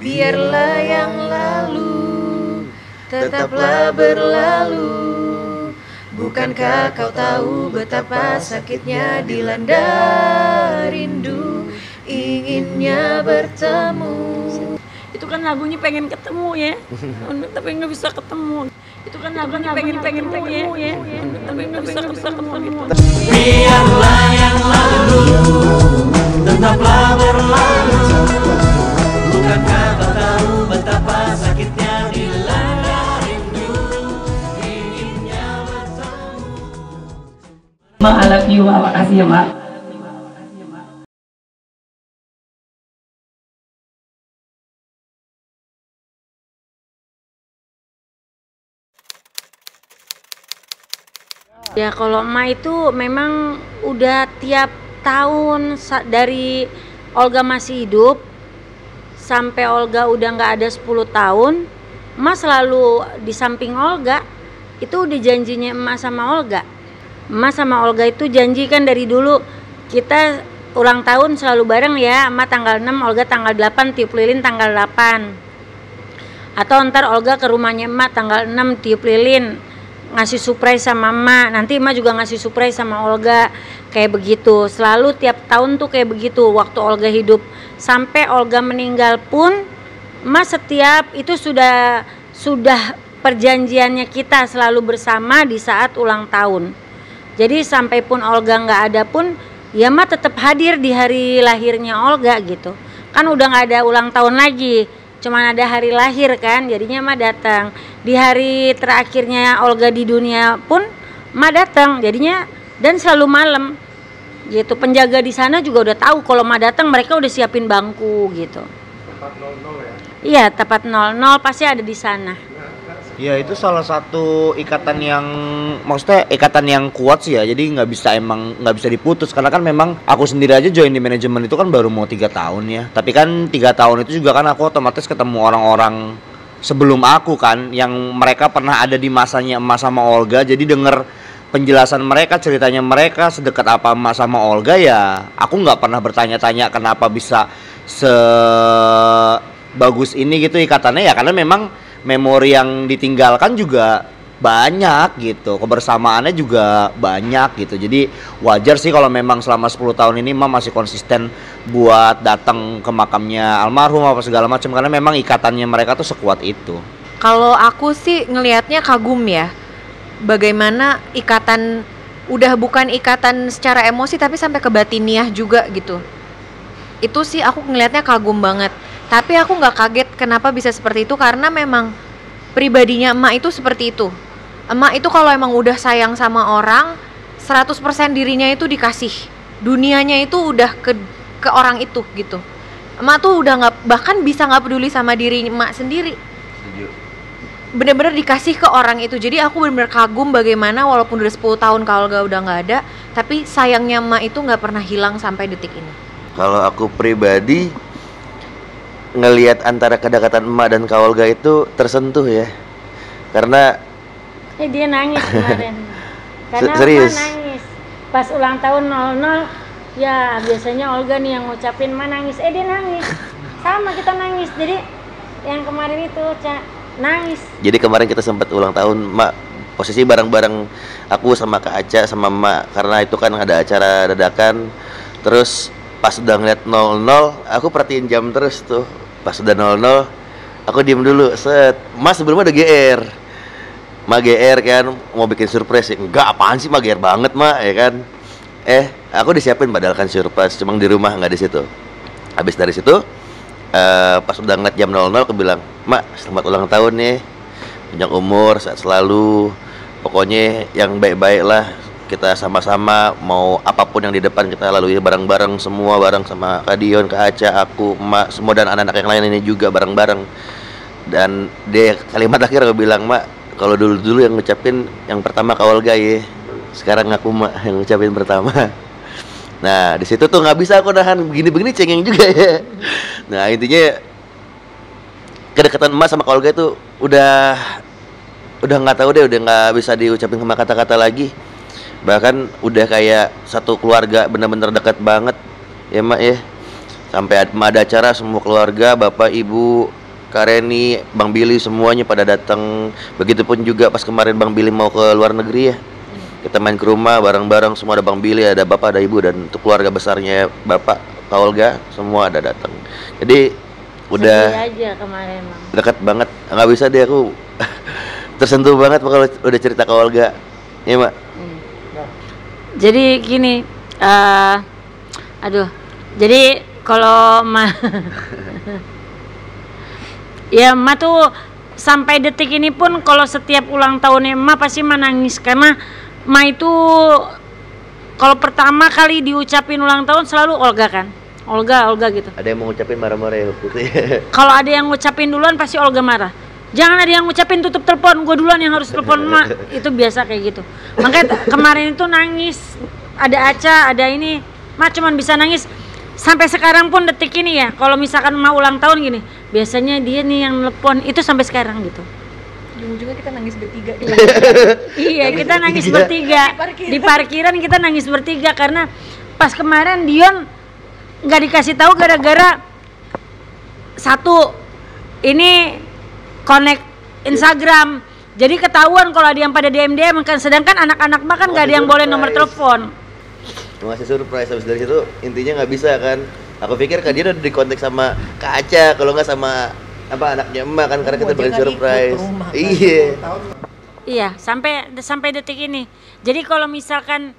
Biarlah yang lalu tetaplah berlalu. Bukankah kau tahu betapa sakitnya dilanda rindu, inginnya bertemu. Itu kan lagunya pengen ketemu ya, tapi nggak bisa ketemu. Itu kan lagunya pengen ketemu ya, tapi nggak bisa ketemu. Biarlah yang lalu tetaplah berlalu. Bukankah kau tahu betapa sakitnya dilanda rindu, inginnya bertemu. Ma, I love you, Ma. Makasih ya, Ma. Ya kalau emak itu memang udah tiap tahun dari Olga masih hidup sampai Olga udah nggak ada 10 tahun, emak selalu di samping Olga. Itu udah janjinya emak sama Olga. Emak sama Olga itu janji kan dari dulu, kita ulang tahun selalu bareng ya, emak tanggal 6, Olga tanggal 8, tiup lilin tanggal 8. Atau ntar Olga ke rumahnya emak tanggal 6 tiup lilin, ngasih surprise sama emak, nanti emak juga ngasih surprise sama Olga, kayak begitu. Selalu tiap tahun tuh kayak begitu waktu Olga hidup. Sampai Olga meninggal pun emak setiap itu sudah perjanjiannya kita selalu bersama di saat ulang tahun. Jadi sampai pun Olga nggak ada pun ya emak tetap hadir di hari lahirnya Olga gitu. Kan udah nggak ada ulang tahun lagi, cuman ada hari lahir kan, jadinya emak datang. Di hari terakhirnya Olga di dunia pun emak datang, jadinya dan selalu malam gitu. Penjaga di sana juga udah tahu kalau emak datang, mereka udah siapin bangku gitu. Tepat 00 ya? Iya, tepat 00 pasti ada di sana. Ya itu salah satu ikatan yang maksudnya ikatan yang kuat sih ya, jadi nggak bisa diputus karena kan memang aku sendiri aja join di manajemen itu kan baru mau 3 tahun ya, tapi kan 3 tahun itu juga kan aku otomatis ketemu orang-orang sebelum aku kan yang mereka pernah ada di masanya emak sama Olga, jadi denger penjelasan mereka, ceritanya mereka sedekat apa emak sama Olga ya aku nggak pernah bertanya-tanya kenapa bisa sebagus ini gitu ikatannya ya, karena memang memori yang ditinggalkan juga banyak gitu, kebersamaannya juga banyak gitu. Jadi wajar sih kalau memang selama 10 tahun ini Emak masih konsisten buat datang ke makamnya almarhum apa segala macam, karena memang ikatannya mereka tuh sekuat itu. Kalau aku sih ngelihatnya kagum ya, bagaimana ikatan udah bukan ikatan secara emosi tapi sampai ke batiniah juga gitu. Itu sih aku ngelihatnya kagum banget. Tapi aku nggak kaget kenapa bisa seperti itu, karena memang pribadinya emak itu seperti itu. Emak itu kalau emang udah sayang sama orang 100% dirinya itu dikasih, dunianya itu udah ke orang itu gitu. Emak tuh udah nggak, bahkan bisa nggak peduli sama diri emak sendiri, bener-bener dikasih ke orang itu. Jadi aku bener-bener kagum bagaimana walaupun udah 10 tahun kalau udah nggak ada, tapi sayangnya emak itu nggak pernah hilang sampai detik ini. Kalau aku pribadi ngelihat antara kedekatan emak dan Kak Olga itu tersentuh ya, karena Dia nangis kemarin. Karena serius? emak nangis pas ulang tahun 00 ya, biasanya Olga nih yang ngucapin, emak nangis, dia nangis sama kita nangis. Jadi yang kemarin itu nangis. Jadi kemarin kita sempat ulang tahun emak, posisi bareng-bareng aku sama Kak Aca sama emak, karena itu kan ada acara dadakan. Terus pas udah ngeliat 00 aku perhatiin jam terus tuh. Pas udah 00 aku diem dulu, set. Mas sebelumnya ada GR. Ma GR kan mau bikin surprise. Enggak, apaan sih Ma GR banget Ma, ya kan. Aku disiapin padahal kan surprise, cuma di rumah nggak di situ. Habis dari situ pas udah ngeliat jam 00 aku bilang, "Ma, selamat ulang tahun nih. Panjang umur, sehat selalu. Pokoknya yang baik-baik lah. Kita sama-sama mau apapun yang di depan kita lalui bareng-bareng semua, bareng sama Kak Dion, Kak Aca, aku, emak, semua dan anak-anak yang lain ini juga bareng-bareng." Dan dia kalimat akhir aku bilang, "Mak, kalau dulu yang ngucapin yang pertama Kak Olga ya, sekarang aku Mak yang ngucapin pertama." Nah di situ tuh nggak bisa aku nahan, begini-begini cengeng juga ya. Nah intinya kedekatan emak sama Kak Olga itu udah nggak tahu deh, udah nggak bisa diucapin sama kata-kata lagi. Bahkan udah kayak satu keluarga, bener-bener dekat banget ya Mak ya. Sampai ada acara semua keluarga, bapak, ibu, Kak Reni, Bang Billy semuanya pada datang. Begitupun juga pas kemarin Bang Billy mau ke luar negeri ya. Kita main ke rumah bareng-bareng, semua ada Bang Billy, ada bapak, ada ibu, dan untuk keluarga besarnya bapak, Kak Olga, semua ada datang. Jadi udah Sedih aja kemarin Bang. dekat banget, nggak bisa deh aku tersentuh banget kalau udah cerita Kak Olga. Iya Mak. Jadi gini, aduh, jadi kalau ya Ma tuh sampai detik ini pun kalau setiap ulang tahunnya Ma pasti Ma nangis karena Ma itu kalau pertama kali diucapin ulang tahun selalu Olga kan, Olga gitu. Ada yang mau ngucapin marah-marah ya waktu itu ya. Kalau ada yang ngucapin duluan pasti Olga marah. Jangan ada yang ngucapin tutup telepon, gue duluan yang harus telepon Ma. Itu biasa kayak gitu. Makanya kemarin itu nangis, ada Aca, ada ini, Ma cuman bisa nangis. Sampai sekarang pun detik ini ya, kalau misalkan Ma ulang tahun gini, biasanya dia nih yang telepon, itu sampai sekarang gitu. Ujung-ujungnya kita nangis bertiga. Iya, kita nangis bertiga. Di parkiran kita nangis bertiga karena pas kemarin Dion nggak dikasih tahu gara-gara satu ini connect Instagram. Jadi ketahuan kalau ada yang pada DM kan, sedangkan anak-anak mah kan nggak ada yang boleh nomor telepon. Masih surprise, habis dari situ intinya nggak bisa kan. Aku pikir kan dia udah di kontak sama Kak Aca, kalau nggak sama apa anaknya emak kan, karena kita bikin surprise. Iya. Iya, sampai detik ini. Jadi kalau misalkan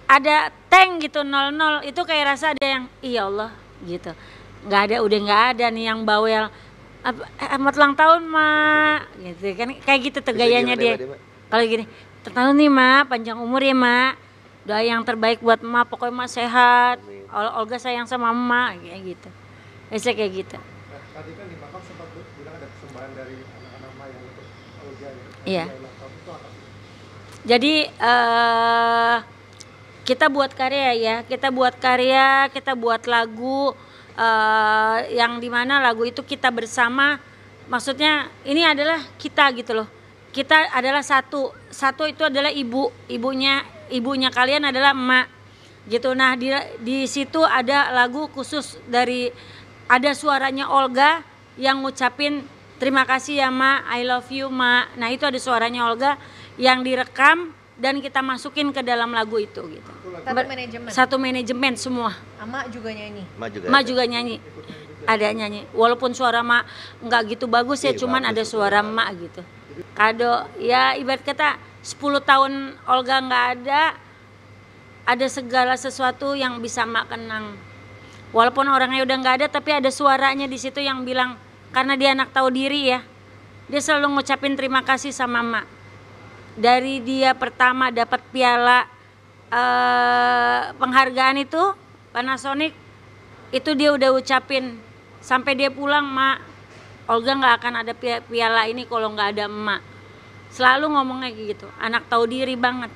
ada tank gitu 00 itu kayak rasa ada yang iya Allah gitu. Nggak ada, udah nggak ada nih yang bawel. Selamat ulang tahun Mak, gitu kan kayak gitu tuh gayanya dia. Kalau gini, tahun nih Mak, panjang umur ya Mak. Doa yang terbaik buat Mak, pokoknya Mak sehat. Olga sayang sama Mak, kayak gitu. Biasa kayak gitu. Tadi kan di Makam sempat bilang ada persembahan dari anak-anak Mak yang untuk Olga ya. Iya. Itu apa? Jadi kita buat karya ya, kita buat lagu yang dimana lagu itu kita bersama, maksudnya ini adalah kita gitu loh. Kita adalah satu itu adalah ibunya kalian adalah emak gitu. Nah di situ ada lagu khusus ada suaranya Olga yang ngucapin terima kasih ya Mak, I love you Mak. Nah itu ada suaranya Olga yang direkam dan kita masukin ke dalam lagu itu gitu. Satu manajemen semua. Ama juga nyanyi. Ma juga nyanyi. Ada nyanyi. Walaupun suara Ma nggak gitu bagus ya, cuman ada suara Ma gitu. Kado ya ibarat kata 10 tahun Olga nggak ada segala sesuatu yang bisa Ma kenang. Walaupun orangnya udah nggak ada, tapi ada suaranya di situ yang bilang karena dia anak tahu diri ya. Dia selalu ngucapin terima kasih sama Ma. Dari dia pertama dapat piala penghargaan itu Panasonic, itu dia udah ucapin sampai dia pulang, Mak, Olga nggak akan ada piala ini kalau nggak ada emak. Selalu ngomongnya gitu, anak tahu diri banget.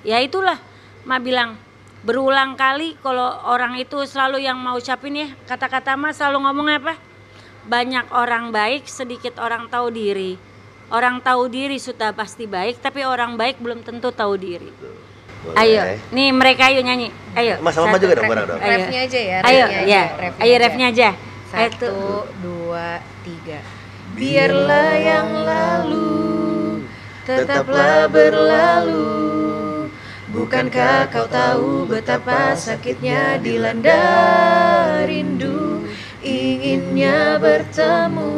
Ya itulah Mak bilang berulang kali kalau orang itu selalu yang mau ucapin ya, kata-kata Mak selalu ngomongnya apa? Banyak orang baik, sedikit orang tahu diri. Orang tahu diri sudah pasti baik, tapi orang baik belum tentu tahu diri. Boleh. Ayo, nih mereka ayo nyanyi. Ayo. Mas sama juga dong bareng dong. Ayo. Refnya aja ya. Ayo, refnya ya. aja, Ayo refnya aja. 1, 2, 3. Biarlah yang lalu tetaplah berlalu. Bukankah kau tahu betapa sakitnya dilanda rindu, inginnya bertemu,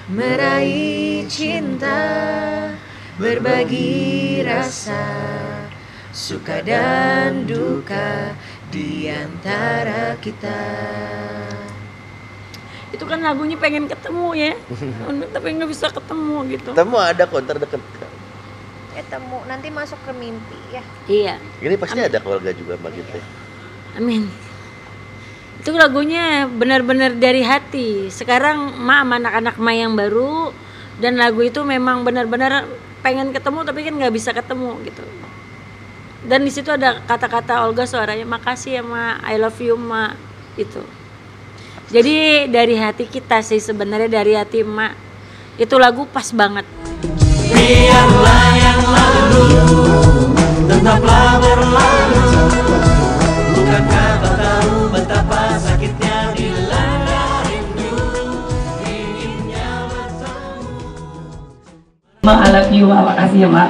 meraih cinta, berbagi rasa, suka dan duka di antara kita. Itu kan lagunya pengen ketemu ya, tapi nggak bisa ketemu gitu. Ketemu ada konter deket. Ketemu nanti masuk ke mimpi ya. Iya. Ini pasti ada keluarga juga Mbak gitu. Amin. Itu lagunya benar-benar dari hati. Sekarang Ma sama anak-anak Ma yang baru, dan lagu itu memang benar-benar pengen ketemu tapi kan nggak bisa ketemu gitu. Dan di situ ada kata-kata Olga suaranya, makasih ya Ma, I love you Ma, itu. Jadi dari hati kita sih sebenarnya, dari hati Ma. Itu lagu pas banget. Biarlah yang lalu tetaplah berlalu. Bukankah kau tahu betapa Ma, I love you, Ma. Makasih ya, Ma.